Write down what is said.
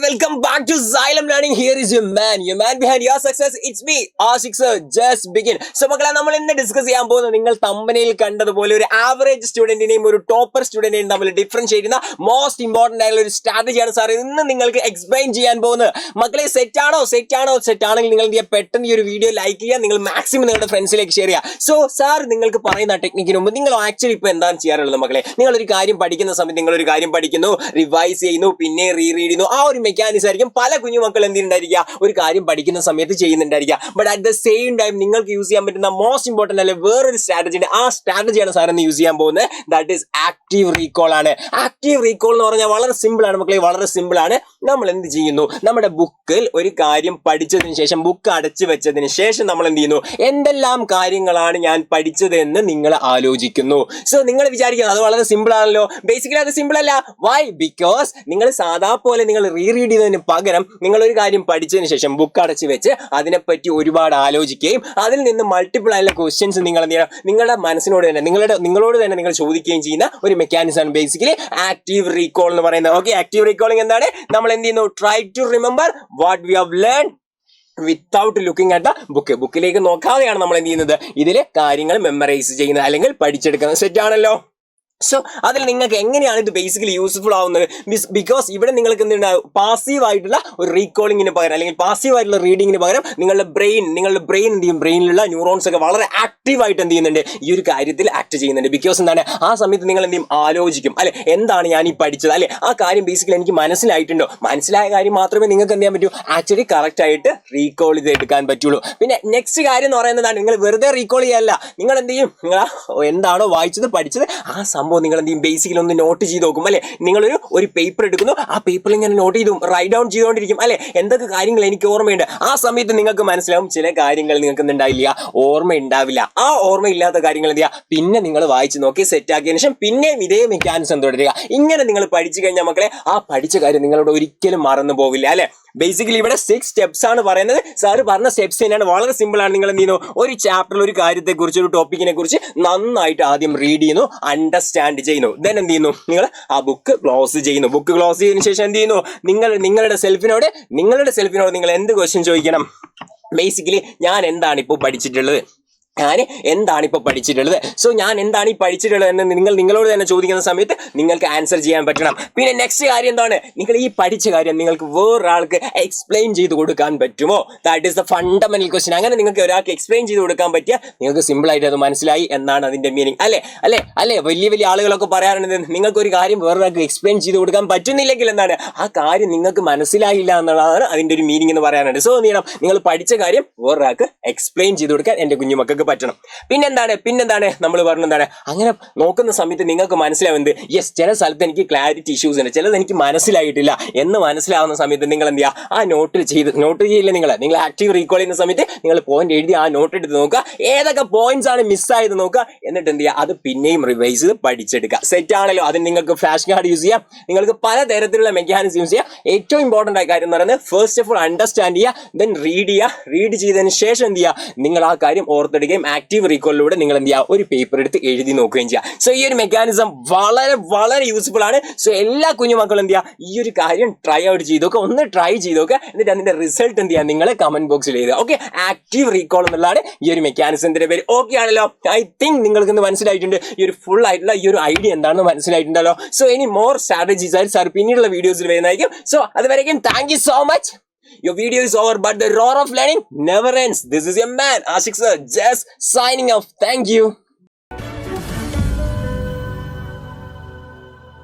welcome back to Xylem Learning. Here is your man behind your success. It's me, Ashik sir. Just begin. So മക്കളെ നമ്മൾ ഇന്ന് discuss ചെയ്യാൻ പോകുന്നത് നിങ്ങൾ തമ്പനയിൽ കണ്ടതുപോലെ ഒരു ആവറേജ് സ്റ്റുഡന്റിനെയും ഒരു ടോപ്പർ സ്റ്റുഡന്റിനെയും തമ്മിൽ ഡിഫറൻഷിയേറ്റ് ചെയ്യുന്ന മോസ്റ്റ് ഇമ്പോർട്ടന്റ് ആയിട്ടുള്ള ഒരു സ്ട്രാറ്റജിയാണ് സാർ ഇന്ന് നിങ്ങൾക്ക് എക്സ്പ്ലെയിൻ ചെയ്യാൻ പോകുന്നത്. മക്കളെ സെറ്റ് ആണെങ്കിൽ നിങ്ങൾ എന്ത് ചെയ്യുക, പെട്ടെന്ന് ഈ ഒരു വീഡിയോ ലൈക്ക് ചെയ്യുക, നിങ്ങൾ മാക്സിമം നിങ്ങളുടെ ഫ്രണ്ട്സിലേക്ക് ഷെയർ ചെയ്യുക. സോ സാർ നിങ്ങൾക്ക് പറയുന്ന ടെക്നിക്കിന് മുമ്പ് നിങ്ങൾ ആക്ച്വലി ഇപ്പോൾ എന്താണ് ചെയ്യാറുള്ളത് മക്കളെ? നിങ്ങളൊരു കാര്യം പഠിക്കുന്ന സമയത്ത് നിങ്ങളൊരു കാര്യം പഠിക്കുന്നു, റിവൈസ് ചെയ്യുന്നു, പിന്നെ റീഡ് ചെയ്യുന്നു. ആ ഒരു മെക്കാനിസം ആയിരിക്കും പല കുഞ്ഞു മക്കൾ എന്തിനുണ്ടായിരിക്കുക, ഒരു കാര്യം പഠിക്കുന്ന സമയത്ത് ചെയ്യുന്നുണ്ടായിരിക്കുക. But at the same time നിങ്ങൾക്ക് യൂസ് ചെയ്യാൻ പറ്റുന്ന മോസ്റ്റ് ഇമ്പോർട്ടന്റ് അല്ലെ വേറൊരു സ്ട്രാറ്റജി ഉണ്ട്. ആ സ്ട്രാറ്റജിയാണ് സാർ എന്ന് യൂസ് ചെയ്യാൻ പോകുന്നത്. ദാറ്റ് ഈസ് ആക്റ്റീവ് റീകോൾ ആണ്. ആക്റ്റീവ് റീകോൾ എന്ന് പറഞ്ഞാൽ വളരെ സിമ്പിൾ ആണ് മക്കളെ, വളരെ സിമ്പിൾ ആണ്. നമ്മൾ എന്ത് ചെയ്യുന്നു, നമ്മുടെ ബുക്കിൽ ഒരു കാര്യം പഠിച്ചതിന് ശേഷം, ബുക്ക് അടച്ചു വെച്ചതിന് ശേഷം നമ്മൾ എന്ത് ചെയ്യുന്നു, എന്തെല്ലാം കാര്യങ്ങളാണ് ഞാൻ പഠിച്ചത് എന്ന് നിങ്ങൾ ആലോചിക്കുന്നു. സോ നിങ്ങൾ വിചാരിക്കുന്നത് അത് വളരെ സിമ്പിൾ ആണല്ലോ. ബേസിക്കലി അത് സിമ്പിൾ അല്ല. വൈ? ബിക്കോസ് നിങ്ങൾ സാധാ പോലെ നിങ്ങൾ റീഡ് ചെയ്യുന്നതിന് പകരം നിങ്ങൾ ഒരു കാര്യം പഠിച്ചതിന് ശേഷം ബുക്ക് അടച്ചു വെച്ച് അതിനെപ്പറ്റി ഒരുപാട് ആലോചിക്കുകയും അതിൽ നിന്ന് മൾട്ടിപ്പിൾ ആയിട്ടുള്ള ക്വസ്റ്റ്യൻസ് നിങ്ങൾ എന്ത് ചെയ്യണം, നിങ്ങളുടെ മനസ്സിനോട് തന്നെ നിങ്ങളോട് തന്നെ നിങ്ങൾ ചോദിക്കുകയും ചെയ്യുന്ന ഒരു മെക്കാനിസമാണ് ബേസിക്കലി ആക്റ്റീവ് റീകോൾ എന്ന് പറയുന്നത്. ഓക്കെ, ആക്റ്റീവ് റീകോളിംഗ് എന്താണ്? നമ്മൾ എന്ത് ചെയ്യുന്നു, try to remember what we have learn without looking at the book. ബുക്കിലേക്ക് നോക്കാതെയാണ് നമ്മൾ എന്ത് ചെയ്യുന്നത്, ഇതിലെ കാര്യങ്ങൾ മെമ്മറൈസ് ചെയ്യുന്നത് അല്ലെങ്കിൽ പഠിച്ചെടുക്കുന്നത്. സെറ്റ് ആണല്ലോ. സോ അതിൽ നിങ്ങൾക്ക് എങ്ങനെയാണ് ഇത് ബേസിക്കലി യൂസ്ഫുൾ ആവുന്നത്? ബിക്കോസ് ഇവിടെ നിങ്ങൾക്ക് എന്തുണ്ടാവും, പാസീവ് ആയിട്ടുള്ള ഒരു റീകോളിങ്ങിന് പകരം അല്ലെങ്കിൽ പാസീവ് ആയിട്ടുള്ള റീഡിങ്ങിന് പകരം നിങ്ങളുടെ ബ്രെയിൻ എന്ത് ചെയ്യും, ബ്രെയിനിലുള്ള ന്യൂറോൺസ് ഒക്കെ വളരെ ആക്റ്റീവ് ആയിട്ട് എന്ത് ചെയ്യുന്നുണ്ട്, ഈ ഒരു കാര്യത്തിൽ ആക്ട് ചെയ്യുന്നുണ്ട്. ബിക്കോസ് എന്താണ്, ആ സമയത്ത് നിങ്ങൾ എന്ത് ചെയ്യും, ആലോചിക്കും, അല്ലെ എന്താണ് ഞാൻ ഈ പഠിച്ചത്, അല്ലെ ആ കാര്യം ബേസിക്കലി എനിക്ക് മനസ്സിലായിട്ടുണ്ടോ, മനസ്സിലായ കാര്യം മാത്രമേ നിങ്ങൾക്ക് എന്ത് ചെയ്യാൻ പറ്റൂ, ആക്ച്വലി കറക്റ്റ് ആയിട്ട് റീകോൾ ചെയ്ത് എടുക്കാൻ പറ്റുള്ളൂ. പിന്നെ നെക്സ്റ്റ് കാര്യം എന്ന് പറയുന്നതാണ്, നിങ്ങൾ വെറുതെ റീകോൾ ചെയ്യല്ല, നിങ്ങൾ എന്ത് ചെയ്യും, നിങ്ങൾ എന്താണോ വായിച്ചത് പഠിച്ചത് ആ സംഭവം നിങ്ങൾ എന്ത് ചെയ്യും, ബേസിക്കലി ഒന്ന് നോട്ട് ചെയ്ത് നോക്കും. അല്ലെ നിങ്ങളൊരു പേപ്പർ എടുക്കുന്നു, ആ പേപ്പറിൽ ഇങ്ങനെ നോട്ട് ചെയ്തു റൈറ്റ് ഡൗൺ ചെയ്തുകൊണ്ടിരിക്കും. അല്ലെ എന്തൊക്കെ കാര്യങ്ങൾ എനിക്ക് ഓർമ്മയുണ്ട്, ആ സമയത്ത് നിങ്ങൾക്ക് മനസ്സിലാവും ചില കാര്യങ്ങൾ നിങ്ങൾക്ക് എന്തുണ്ടാവില്ല, ഓർമ്മ ഉണ്ടാവില്ല. ആ ഓർമ്മയില്ലാത്ത കാര്യങ്ങൾ എന്ത് ചെയ്യുക, പിന്നെ നിങ്ങൾ വായിച്ച് നോക്കി സെറ്റ് ആക്കിയതിനു ശേഷം പിന്നെയും ഇതേ മെക്കാനിസം തുടരുക. ഇങ്ങനെ നിങ്ങൾ പഠിച്ചു കഴിഞ്ഞാൽ മക്കളെ ആ പഠിച്ച കാര്യം നിങ്ങളോട് ഒരിക്കലും മറന്നു പോകില്ല. അല്ലെ ബേസിക്കലി ഇവിടെ 6 സ്റ്റെപ്സ് ആണ് പറയുന്നത്. സാറ് പറഞ്ഞ സ്റ്റെപ്സ് തന്നെയാണ്, വളരെ സിമ്പിൾ ആണ്. നിങ്ങൾ എന്ത് ചെയ്യുന്നു, ഒരു ചാപ്റ്ററിൽ ഒരു കാര്യത്തെ കുറിച്ച്, ഒരു ടോപ്പിക്കിനെ കുറിച്ച് നന്നായിട്ട് ആദ്യം റീഡ് ചെയ്യുന്നു, അണ്ടർസ്റ്റാൻഡ് ചെയ്യുന്നു. ദെൻ എന്ത് ചെയ്യുന്നു, നിങ്ങൾ ആ ബുക്ക് ക്ലോസ് ചെയ്യുന്നു. ബുക്ക് ക്ലോസ് ചെയ്തതിനു ശേഷം എന്ത് ചെയ്യുന്നു, നിങ്ങളുടെ സെൽഫിനോട് നിങ്ങൾ എന്ത് ക്വസ്റ്റ്യൻ ചോദിക്കണം, ബേസിക്കലി ഞാൻ എന്താണ് ഇപ്പോൾ പഠിച്ചിട്ടുള്ളത്, സോ ഞാൻ എന്താണ് ഈ പഠിച്ചിട്ടുള്ളത് എന്ന് നിങ്ങളോട് തന്നെ ചോദിക്കുന്ന സമയത്ത് നിങ്ങൾക്ക് ആൻസർ ചെയ്യാൻ പറ്റണം. പിന്നെ നെക്സ്റ്റ് കാര്യം എന്താണ്, നിങ്ങൾ ഈ പഠിച്ച കാര്യം നിങ്ങൾക്ക് വേറൊരാൾക്ക് എക്സ്പ്ലെയിൻ ചെയ്ത് കൊടുക്കാൻ പറ്റുമോ? That is the fundamental question. അങ്ങനെ നിങ്ങൾക്ക് ഒരാൾക്ക് എക്സ്പ്ലെയിൻ ചെയ്ത് കൊടുക്കാൻ പറ്റിയാൽ നിങ്ങൾക്ക് സിമ്പിൾ ആയിട്ട് അത് മനസ്സിലായി എന്നാണ് അതിന്റെ മീനിങ്. അല്ലെ വലിയ ആളുകളൊക്കെ പറയാറുണ്ട്, നിങ്ങൾക്ക് ഒരു കാര്യം വേറൊരാൾക്ക് എക്സ്പ്ലെയിൻ ചെയ്ത് കൊടുക്കാൻ പറ്റുന്നില്ലെങ്കിൽ എന്താണ്, ആ കാര്യം നിങ്ങൾക്ക് മനസ്സിലായില്ല എന്നുള്ളതാണ് അതിന്റെ ഒരു മീനിങ് എന്ന് പറയാറുണ്ട്. സോ നിങ്ങൾ പഠിച്ച കാര്യം വേറൊരാൾക്ക് എക്സ്പ്ലെയിൻ ചെയ്ത് കൊടുക്കാൻ എന്റെ കുഞ്ഞുമക്കൾക്ക് പറ്റണം. പിന്നെന്താണ് നമ്മൾ പറഞ്ഞെന്താണ്, അങ്ങനെ നോക്കുന്ന സമയത്ത് നിങ്ങൾക്ക് മനസ്സിലാവുന്നത്, യെസ് ചില സ്ഥലത്ത് എനിക്ക് ക്ലാരിറ്റി ഇഷ്യൂസ് ഉണ്ട്, ചിലത് എനിക്ക് മനസ്സിലായിട്ടില്ല എന്ന് മനസ്സിലാവുന്ന സമയത്ത് നിങ്ങൾ എന്ത് ചെയ്യുക, ആ നോട്ട് ചെയ്യില്ല, നിങ്ങൾ ആക്റ്റീവ് റീകോൾ ചെയ്യുന്ന സമയത്ത് നിങ്ങൾ പോയിന്റ് എഴുതി ആ നോട്ട് എടുത്ത് നോക്കുക, ഏതൊക്കെ പോയിന്റ്സ് ആണ് മിസ്സായത് നോക്കുക, എന്നിട്ട് എന്ത് ചെയ്യുക, അത് പിന്നെയും റിവൈസ് ചെയ്ത് പഠിച്ചെടുക്കുക. സെറ്റ് ആണല്ലോ. അതിന് നിങ്ങൾക്ക് ഫ്ലാഷ് കാർഡ് യൂസ് ചെയ്യാം, നിങ്ങൾക്ക് പലതരത്തിലുള്ള മെക്കാനിസം യൂസ് ചെയ്യാം. ഏറ്റവും ഇമ്പോർട്ടന്റ് ആയ കാര്യം എന്ന് പറയുന്നത് ഫസ്റ്റ് ഓഫ് ഓൾ അണ്ടർസ്റ്റാൻഡ് ചെയ്യുക, ദെൻ റീഡ് ചെയ്തതിന് ശേഷം എന്ത് ചെയ്യുക, നിങ്ങൾ ആ കാര്യം ഓർത്തെടുക്കുകയും ആക്റ്റീവ് റീകോളിലൂടെ നിങ്ങൾ എന്ത് ചെയ്യുക, ഒരു പേപ്പർ എടുത്ത് എഴുതി നോക്കുകയും ചെയ്യുക. സോ ഈ ഒരു മെക്കാനിസം വളരെ യൂസ്ഫുൾ ആണ്. സോ എല്ലാ കുഞ്ഞുമക്കളും എന്ത് ചെയ്യുക, ഈ ഒരു കാര്യം ട്രൈ ഔട്ട് ചെയ്ത് നോക്കുക, ഒന്ന് ട്രൈ ചെയ്ത് നോക്കുക, എന്നിട്ട് അതിന്റെ റിസൾട്ട് എന്ത് ചെയ്യുക, നിങ്ങൾ കമന്റ് ബോക്സിൽ എഴുതുക. ഓക്കെ, ആക്റ്റീവ് റീകോൾ എന്നുള്ളതാണ് ഈ ഒരു മെക്കാനിസത്തിന്റെ പേര്. ഓക്കെ ആണല്ലോ. ഐ തിങ്ക് നിങ്ങൾക്ക് ഇന്ന് മനസ്സിലായിട്ടുണ്ട്, ഈ ഒരു ഫുൾ ആയിട്ടുള്ള ഈ ഒരു ഐഡിയ എന്താണെന്ന് മനസ്സിലായിട്ടുണ്ടല്ലോ. സോ ഇനി മോർ സ്ട്രാറ്റജീസ് ആയിട്ട് സാർ പിന്നീടുള്ള വീഡിയോസിൽ വരുന്നതായിരിക്കും. സോ അതുവരെയും thank you so much. Your video is over, but the roar of learning never ends. This is your man, Ashik sir, just signing off. Thank you.